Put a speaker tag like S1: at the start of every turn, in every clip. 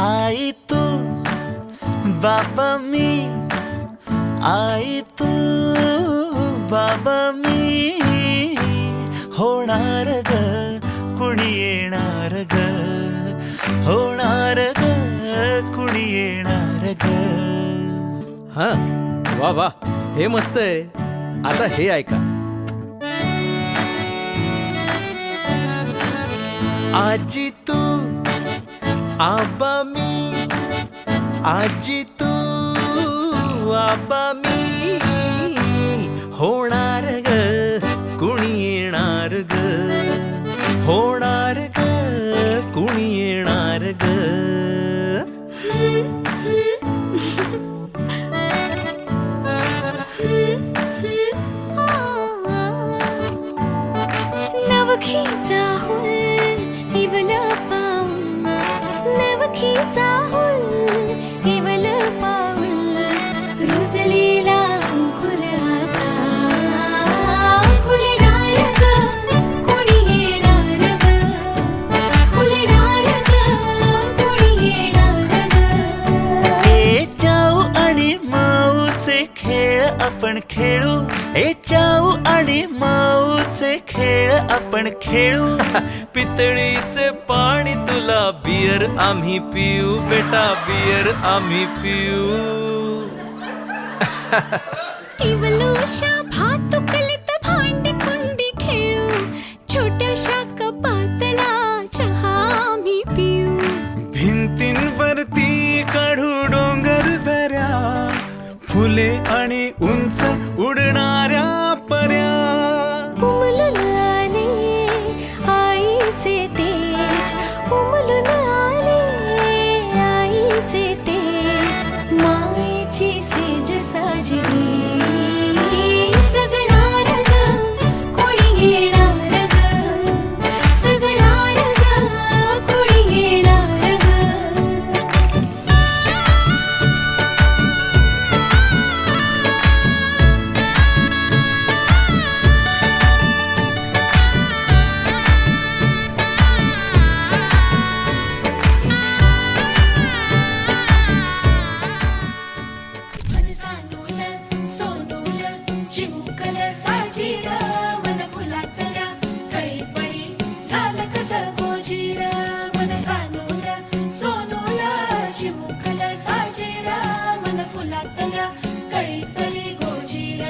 S1: आई तू बाबा मी, आई तू बाबा मी, होणार ग कुणी येणार ग, होणार ग कुणी येणार ग.
S2: हा वा वा, हे मस्त आहे. आता हे ऐका.
S1: आजी तू आबा मी, आजी तू आबा मी, होणार ग कुणी येणार ग, होणार ग कुणी येणार ग.
S3: नवखीचा हुल इवल पाऊल, नवखीचा हुल इवल पाऊल, रुजलेला अंकुर आता फुलणार ग कोणी येणार ग, फुलणार ग कोणी येणार ग.
S1: ए चाऊ आणि माऊचे खेळ आपण खेळू, ए चाऊ आणि माऊचे खेळ आपण खेळू.
S2: पितळीचे पाणी तुला, बियर आम्ही पिऊ बेटा, बियर आम्ही पिऊ.
S3: इवलूशा भातुकलीत भांडी कुंडी खेळू, छोट्याशा कपातला चहा आम्ही पिऊ.
S1: भिंतींवरती काढू डोंगर दऱ्या, फुले आणि उंच उडणाऱ्या पर्या.
S3: उमलून आले आईचे तेज, उमलून आले आईचे तेज, मायेची सेज साजली, सजणार ग कोणी येणार ग, सजणार ग कोणी येणार ग. सोनूल चिमुकल साजीर, मन फुलातल्या कळीपरी झालं कसं गोजीर. मन सानूल सोनूल चिमुकल साजीर, मन फुलातल्या कळीपरी गोजीर.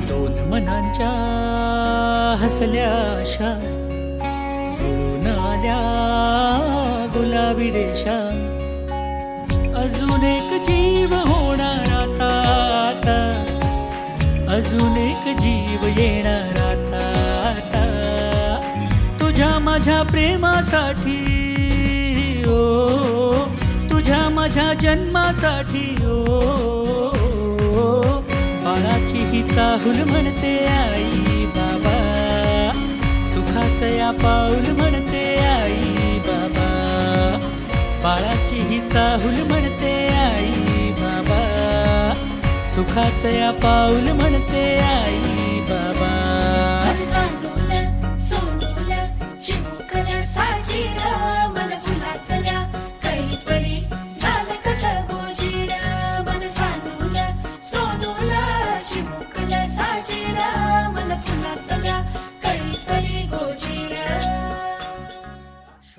S1: दोन मनांच्या हसल्या आशा, जुळून आल्या गुलाबी रेषा. अजून एक जीव होणार आता आता, अजून एक जीव येणार आता आता. तुझ्या माझ्या प्रेमासाठी ओ, तुझ्या माझ्या जन्मासाठी ओ, बाळाची ही चाहुल म्हणते आई बाबा, सुखाचं या पाऊल म्हणते आई बाबा. बाळाची ही चाहुल म्हणते आई बाबा, सुखाचं या पाऊल म्हणते आई बाबा.